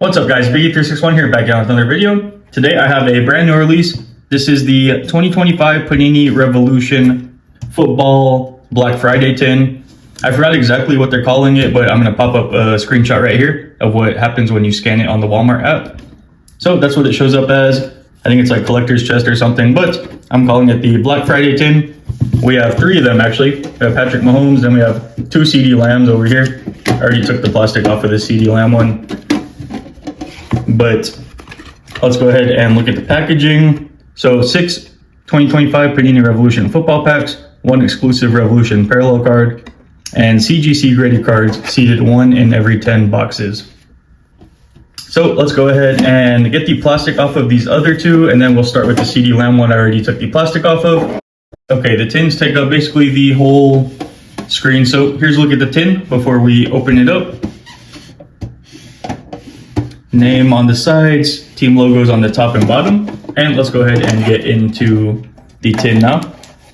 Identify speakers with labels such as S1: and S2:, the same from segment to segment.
S1: What's up guys, Biggie361 here, back out with another video. Today I have a brand new release. This is the 2025 Panini Revolution Football Black Friday tin. I forgot exactly what they're calling it, but I'm going to pop up a screenshot right here of what happens when you scan it on the Walmart app. So that's what it shows up as. I think it's like collector's chest or something, but I'm calling it the Black Friday tin. We have 3 of them actually. We have Patrick Mahomes, then we have 2 CD Lambs over here. I already took the plastic off of the CD Lamb one. But let's go ahead and look at the packaging. So 6 2025 Panini Revolution Football packs, 1 exclusive Revolution parallel card, and CGC graded cards seated 1 in every 10 boxes. So let's go ahead and get the plastic off of these other 2, and then we'll start with the CD Lamb one I already took the plastic off of. Okay, the tins take up basically the whole screen. So here's a look at the tin before we open it up. Name on the sides, team logos on the top and bottom. And let's go ahead and get into the tin now.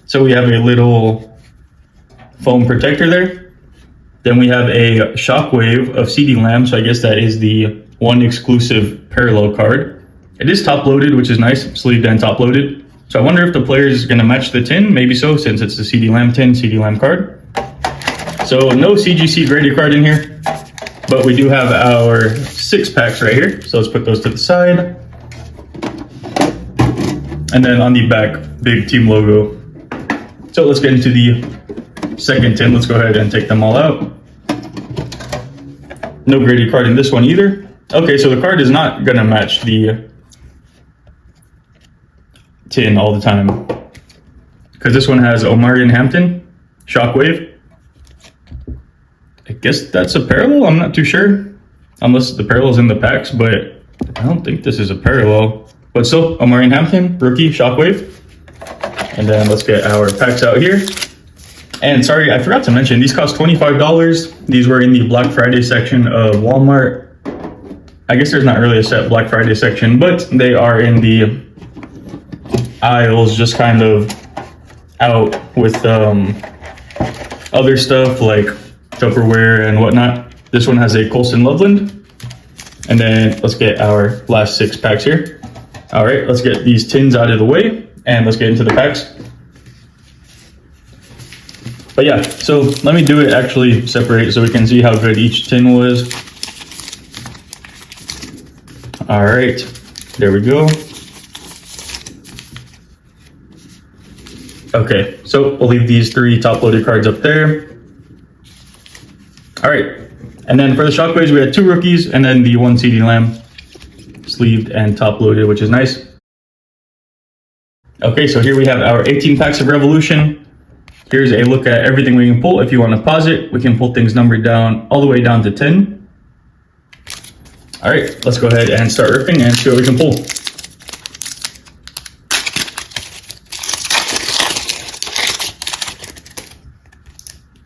S1: So we have a little foam protector there. Then we have a shockwave of CD Lamb. So I guess that is the 1 exclusive parallel card. It is top loaded, which is nice, sleeved and top loaded. So I wonder if the player is going to match the tin. Maybe so, since it's the CD Lamb tin, CD Lamb card. So no CGC graded card in here. But we do have our 6 packs right here. So let's put those to the side. And then on the back, big team logo. So let's get into the second tin. Let's go ahead and take them all out. No graded card in this one either. Okay, so the card is not gonna match the tin all the time, because this one has Omarion Hampton, Shockwave. I guess that's a parallel, I'm not too sure. Unless the parallel's in the packs, but I don't think this is a parallel. But still, Omarion Hampton, rookie, Shockwave. And then let's get our packs out here. And sorry, I forgot to mention, these cost $25. These were in the Black Friday section of Walmart. I guess there's not really a set Black Friday section, but they are in the aisles, just kind of out with other stuff like Tupperware and whatnot. This one has a Colson Loveland. And then let's get our last 6 packs here. All right, let's get these tins out of the way and let's get into the packs. But yeah, so let me do it actually separate so we can see how good each tin was. All right, there we go. Okay, so we'll leave these 3 top loaded cards up there. All right, and then for the Shockwaves, we had 2 rookies and then the 1 CD Lamb, sleeved and top loaded, which is nice. Okay, so here we have our 18 packs of Revolution. Here's a look at everything we can pull. If you want to pause it, we can pull things numbered down all the way down to 10. All right, let's go ahead and start ripping and see what we can pull.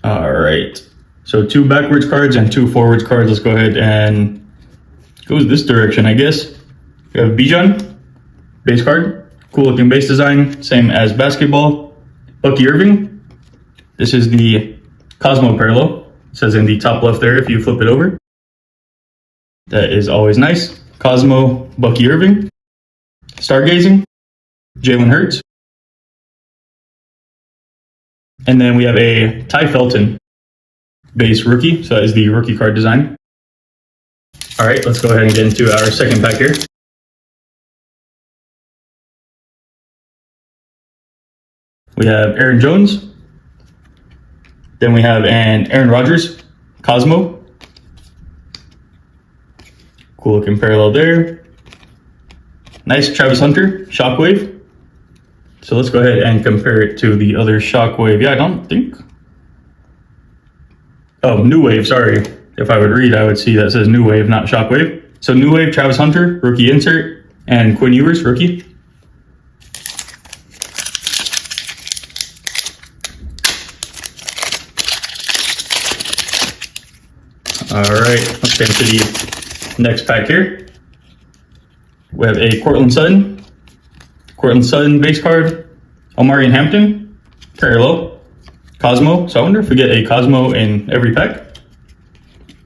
S1: All right, so 2 backwards cards and 2 forwards cards. Let's go ahead and go this direction, I guess. We have Bijan, base card, cool looking base design, same as basketball. Bucky Irving. This is the Cosmo parallel. It says in the top left there if you flip it over. That is always nice. Cosmo, Bucky Irving. Stargazing, Jalen Hurts. And then we have a Ty Felton base rookie. So that is the rookie card design. All right, let's go ahead and get into our second pack here. We have Aaron Jones. Then we have an Aaron Rodgers, Cosmo. Cool looking parallel there. Nice Travis Hunter, Shockwave. So let's go ahead and compare it to the other Shockwave. Yeah, I don't think. Oh, New Wave, sorry. If I would read, I would see that says New Wave, not Shockwave. So New Wave, Travis Hunter, rookie insert, and Quinn Ewers, rookie. All right, let's get into the next pack here. We have a Cortland Sutton base card, Omarion Hampton, parallel, Cosmo. So I wonder if we get a Cosmo in every pack.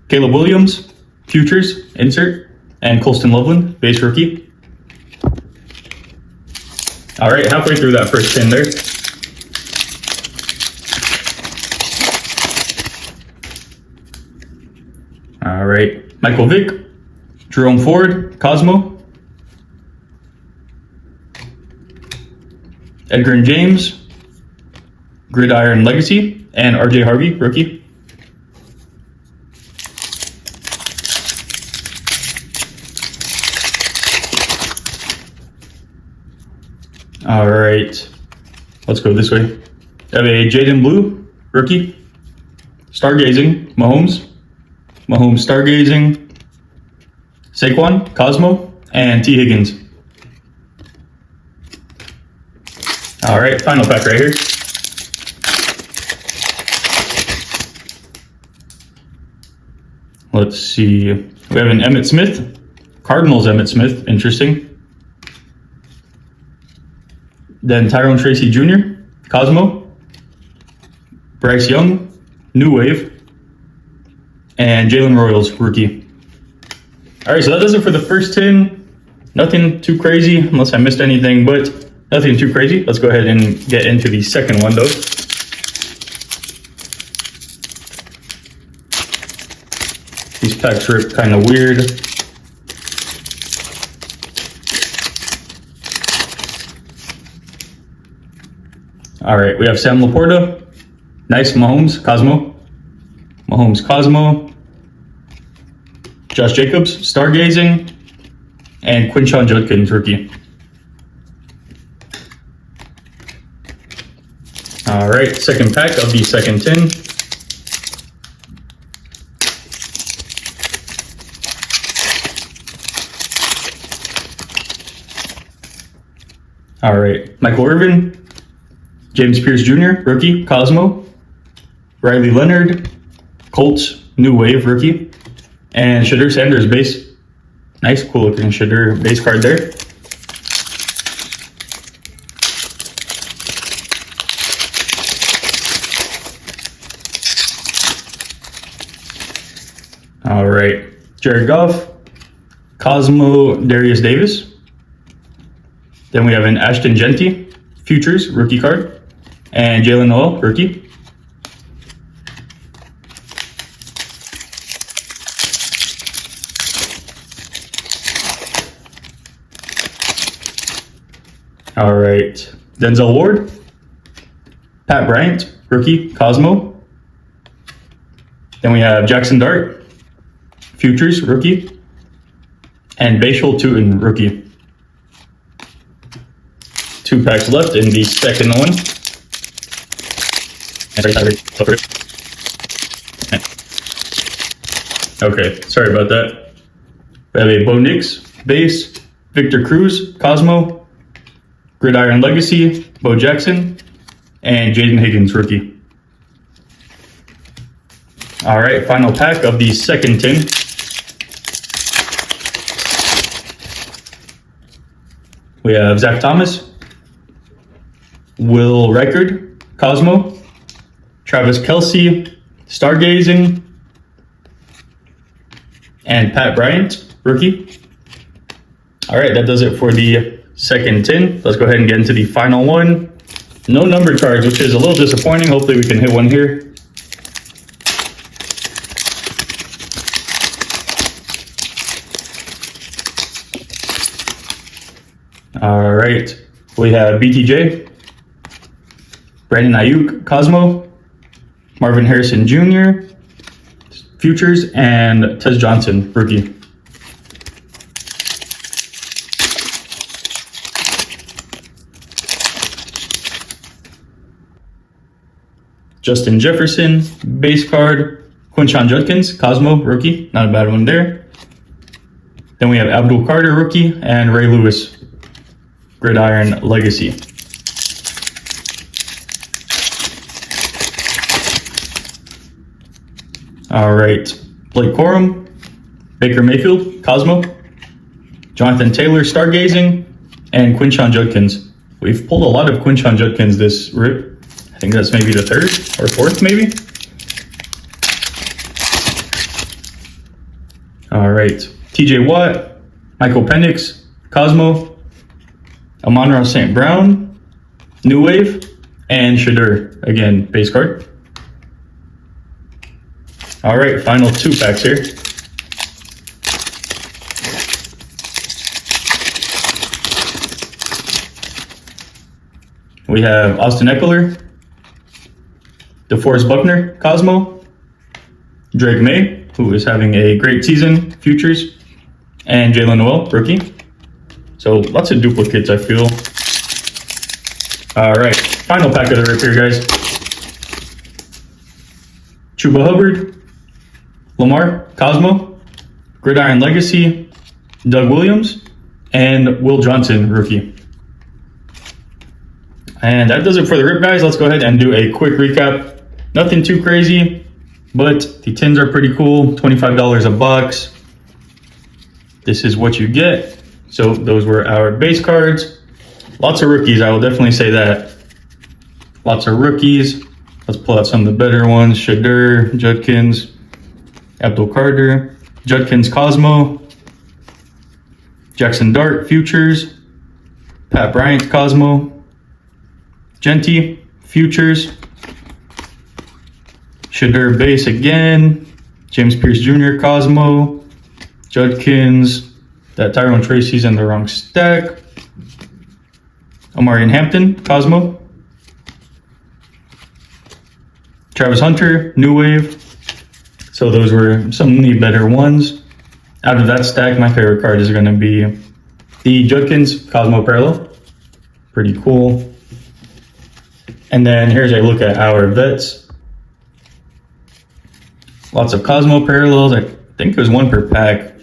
S1: Caleb Williams, Futures, insert, and Colston Loveland, base rookie. All right, halfway through that first tin there. All right, Michael Vick, Jerome Ford, Cosmo, Edgar and James, Gridiron Legacy, and RJ Harvey, rookie. All right, let's go this way. We have a Jaden Blue, rookie. Stargazing, Mahomes. Mahomes Stargazing. Saquon, Cosmo, and T. Higgins. All right, final pack right here. Let's see. We have an Emmitt Smith. Cardinals Emmitt Smith, interesting. Then Tyrone Tracy Jr., Cosmo, Bryce Young, New Wave, and Jalen Royals, rookie. All right, so that does it for the first 10. Nothing too crazy, unless I missed anything, but nothing too crazy. Let's go ahead and get into the second one, though. These packs are kind of weird. All right, we have Sam Laporta, nice Mahomes, Cosmo, Mahomes Cosmo, Josh Jacobs, Stargazing, and Quinshon Judkins, rookie. All right, second pack of the second tin. All right, Michael Irvin, James Pierce Jr., rookie, Cosmo, Riley Leonard, Colts, New Wave, rookie, and Shedeur Sanders, base. Nice, cool looking Shedeur base card there. All right, Jared Goff, Cosmo, Darius Davis. Then we have an Ashton Jeanty, Futures, rookie card. And Jalen Noel, rookie. All right, Denzel Ward, Pat Bryant, rookie, Cosmo. Then we have Jaxson Dart, Futures, rookie. And Bashal Tutin, rookie. 2 packs left in the second one. Okay, sorry about that. We have a Bo Nix, base, Victor Cruz, Cosmo, Gridiron Legacy, Bo Jackson, and Jaden Higgins, rookie. All right, final pack of the second tin. We have Zach Thomas, Will Reichard, Cosmo, Travis Kelce, Stargazing, and Pat Bryant, rookie. All right, that does it for the second tin. Let's go ahead and get into the final one. No number cards, which is a little disappointing. Hopefully we can hit one here. All right, we have BTJ, Brandon Ayuk, Cosmo, Marvin Harrison Jr., Futures, and Tez Johnson, rookie. Justin Jefferson, base card, Quinshon Judkins, Cosmo, rookie, not a bad one there. Then we have Abdul Carter, rookie, and Ray Lewis, Gridiron Legacy. All right, Blake Corum, Baker Mayfield, Cosmo, Jonathan Taylor, Stargazing, and Quinshon Judkins. We've pulled a lot of Quinshon Judkins this rip. I think that's maybe the third or fourth, maybe. All right, TJ Watt, Michael Penix, Cosmo, Amon-Ra St. Brown, New Wave, and Shedeur, again, base card. All right, final 2 packs here. We have Austin Eckler, DeForest Buckner, Cosmo, Drake May, who is having a great season, futures, and Jalen Noel, rookie. So lots of duplicates, I feel. All right, final pack of the rip here, guys. Chuba Hubbard, Lamar, Cosmo, Gridiron Legacy, Doug Williams, and Will Johnson, rookie. And that does it for the rip, guys. Let's go ahead and do a quick recap. Nothing too crazy, but the tins are pretty cool. $25 a box. This is what you get. So those were our base cards. Lots of rookies, I will definitely say that. Lots of rookies. Let's pull out some of the better ones. Shedeur, Judkins, Abdul Carter, Judkins Cosmo, Jaxson Dart Futures, Pat Bryant Cosmo, Jeanty Futures, Shedeur base again, James Pierce Jr. Cosmo, Judkins, that Tyrone Tracy's in the wrong stack, Omarion Hampton Cosmo, Travis Hunter, New Wave. So those were some of the better ones. Out of that stack, my favorite card is going to be the Judkins Cosmo Parallel. Pretty cool. And then here's a look at our vets. Lots of Cosmo Parallels. I think there's 1 per pack.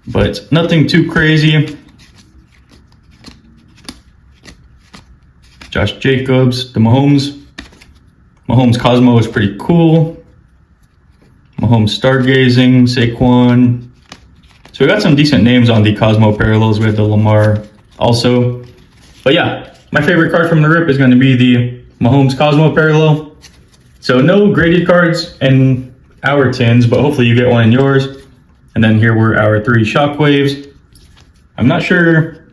S1: But nothing too crazy. Josh Jacobs, the Mahomes Cosmo is pretty cool. Mahomes Stargazing, Saquon. So we got some decent names on the Cosmo Parallels. We had the Lamar also. But yeah, my favorite card from the rip is going to be the Mahomes Cosmo Parallel. So no graded cards in our tins, but hopefully you get one in yours. And then here were our 3 Shockwaves. I'm not sure.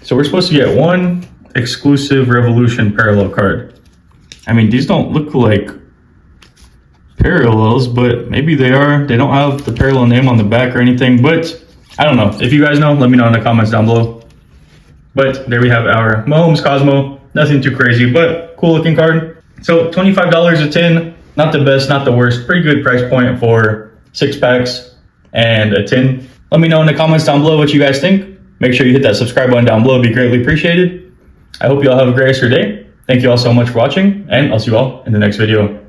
S1: So we're supposed to get 1 exclusive Revolution Parallel card. I mean, these don't look like parallels, but maybe they are. They don't have the parallel name on the back or anything, but I don't know. If you guys know, let me know in the comments down below. But there we have our Mahomes Cosmo. Nothing too crazy, but cool looking card. So $25 a tin. Not the best, not the worst. Pretty good price point for 6 packs and a tin. Let me know in the comments down below what you guys think. Make sure you hit that subscribe button down below. It'd be greatly appreciated. I hope you all have a great rest of your day. Thank you all so much for watching, and I'll see you all in the next video.